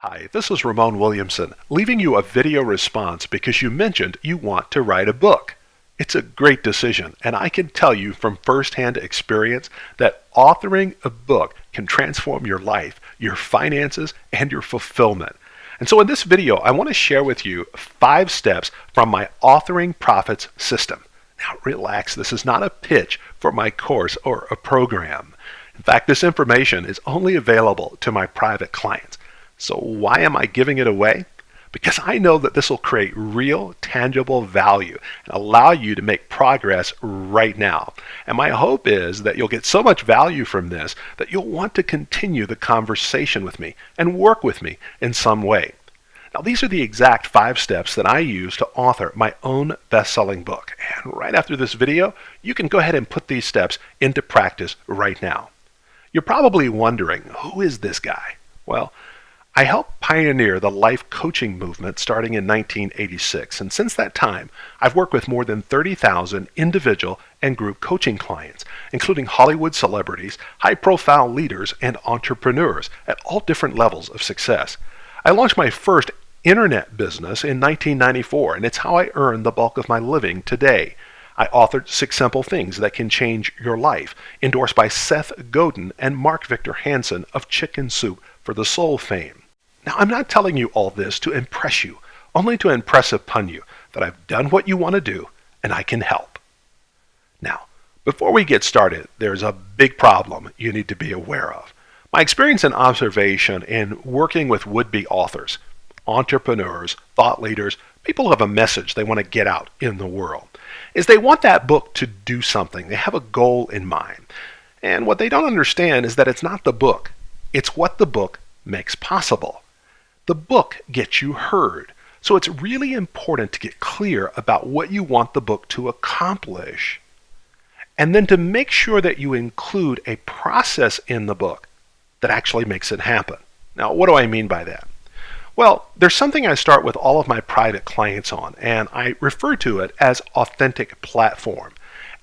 Hi, this is Ramon Williamson, leaving you a video response because you mentioned you want to write a book. It's a great decision, and I can tell you from firsthand experience that authoring a book can transform your life, your finances, and your fulfillment. And so in this video, I want to share with you 5 steps from my Authoring Profits system. Now relax, this is not a pitch for my course or a program. In fact, this information is only available to my private clients. So why am I giving it away? Because I know that this will create real, tangible value and allow you to make progress right now. And my hope is that you'll get so much value from this that you'll want to continue the conversation with me and work with me in some way. Now, these are the exact 5 steps that I use to author my own best-selling book. And right after this video, you can go ahead and put these steps into practice right now. You're probably wondering, who is this guy? Well, I helped pioneer the life coaching movement starting in 1986, and since that time, I've worked with more than 30,000 individual and group coaching clients, including Hollywood celebrities, high-profile leaders, and entrepreneurs at all different levels of success. I launched my first internet business in 1994, and it's how I earn the bulk of my living today. I authored 6 Simple Things That Can Change Your Life, endorsed by Seth Godin and Mark Victor Hansen of Chicken Soup for the Soul fame. Now, I'm not telling you all this to impress you, only to impress upon you that I've done what you want to do and I can help. Now, before we get started, there's a big problem you need to be aware of. My experience and observation in working with would-be authors, entrepreneurs, thought leaders, people who have a message they want to get out in the world, is they want that book to do something. They have a goal in mind. And what they don't understand is that it's not the book. It's what the book makes possible. The book gets you heard. So it's really important to get clear about what you want the book to accomplish. And then to make sure that you include a process in the book that actually makes it happen. Now, what do I mean by that? Well, there's something I start with all of my private clients on, and I refer to it as authentic platform.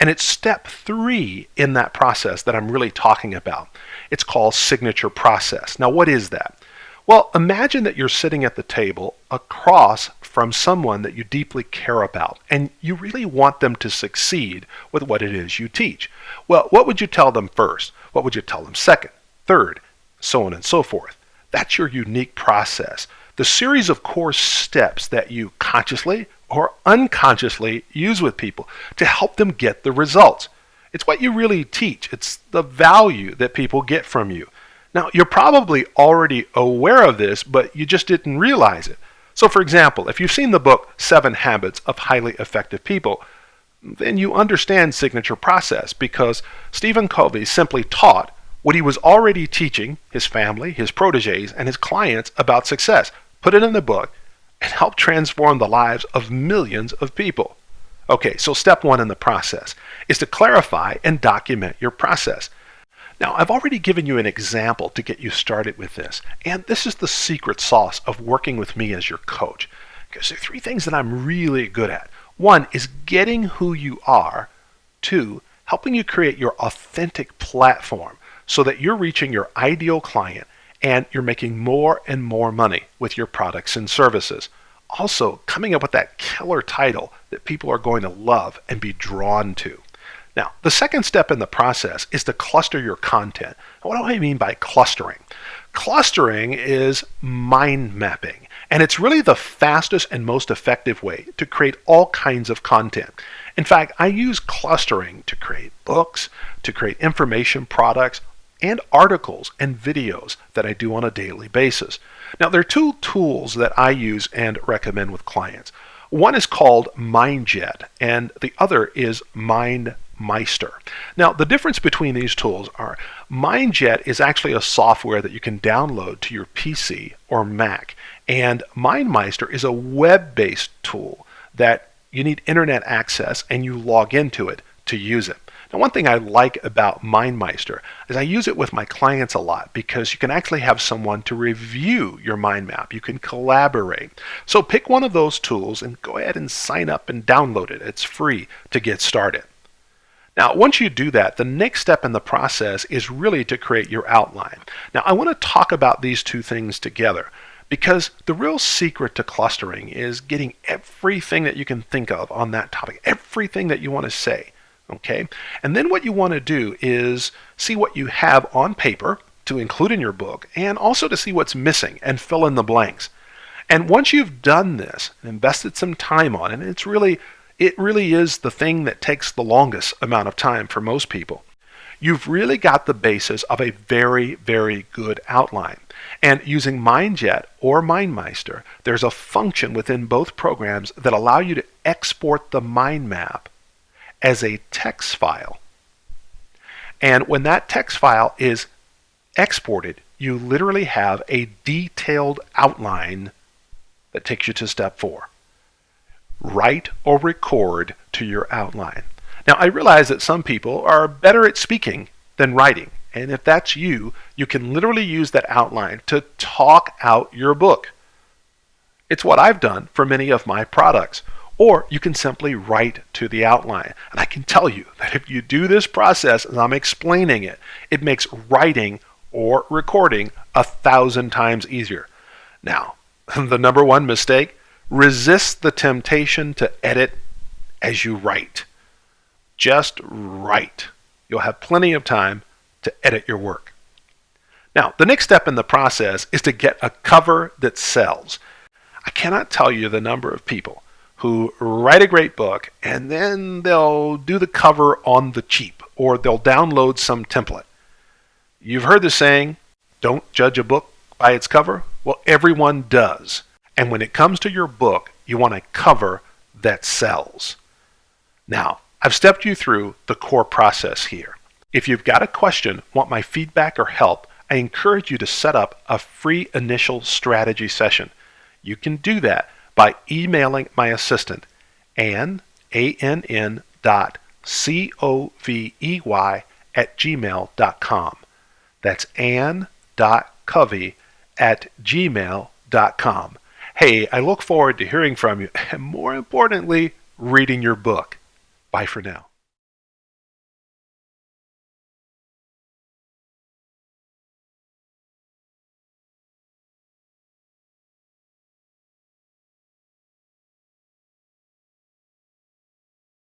And it's step 3 in that process that I'm really talking about. It's called signature process. Now, what is that? Well, imagine that you're sitting at the table across from someone that you deeply care about, and you really want them to succeed with what it is you teach. Well, what would you tell them first? What would you tell them second, third, so on and so forth? That's your unique process. The series of core steps that you consciously or unconsciously use with people to help them get the results. It's what you really teach. It's the value that people get from you. Now, you're probably already aware of this, but you just didn't realize it. So, for example, if you've seen the book 7 Habits of Highly Effective People, then you understand signature process because Stephen Covey simply taught what he was already teaching his family, his proteges, and his clients about success, put it in the book, and helped transform the lives of millions of people. Okay, so step 1 in the process is to clarify and document your process. Now, I've already given you an example to get you started with this, and this is the secret sauce of working with me as your coach. Because there are 3 things that I'm really good at. 1 is getting who you are. 2, helping you create your authentic platform so that you're reaching your ideal client and you're making more and more money with your products and services. Also, coming up with that killer title that people are going to love and be drawn to. Now, the second step in the process is to cluster your content. What do I mean by clustering? Clustering is mind mapping, and it's really the fastest and most effective way to create all kinds of content. In fact, I use clustering to create books, to create information products, and articles and videos that I do on a daily basis. Now, there are 2 tools that I use and recommend with clients. One is called MindJet, and the other is MindMeister. Now, the difference between these tools are MindJet is actually a software that you can download to your PC or Mac, and MindMeister is a web-based tool that you need internet access and you log into it to use it. Now, one thing I like about MindMeister is I use it with my clients a lot because you can actually have someone to review your mind map. You can collaborate. So pick one of those tools and go ahead and sign up and download it. It's free to get started. Now, once you do that, the next step in the process is really to create your outline. Now, I want to talk about these 2 things together Because the real secret to clustering is getting everything that you can think of on that topic, everything that you want to say. Okay? And then what you want to do is see what you have on paper to include in your book, and also to see what's missing and fill in the blanks. And once you've done this, invested some time on it, and it really is the thing that takes the longest amount of time for most people, you've really got the basis of a very, very good outline. And using MindJet or MindMeister, there's a function within both programs that allow you to export the mind map as a text file. And when that text file is exported, you literally have a detailed outline that takes you to step 4. Write or record to your outline. Now, I realize that some people are better at speaking than writing. And if that's you, you can literally use that outline to talk out your book. It's what I've done for many of my products. Or you can simply write to the outline. And I can tell you that if you do this process as I'm explaining it, it makes writing or recording 1,000 times easier. Now, the number one mistake, resist the temptation to edit as you write. Just write. You'll have plenty of time to edit your work. Now, the next step in the process is to get a cover that sells. I cannot tell you the number of people who write a great book and then they'll do the cover on the cheap, or they'll download some template. You've heard the saying, don't judge a book by its cover. Well, everyone does. And when it comes to your book, you want a cover that sells. Now, I've stepped you through the core process here. If you've got a question, want my feedback or help, I encourage you to set up a free initial strategy session. You can do that by emailing my assistant, ann.covey@gmail.com. That's ann.covey@gmail.com. Hey, I look forward to hearing from you, and more importantly, reading your book. Bye for now.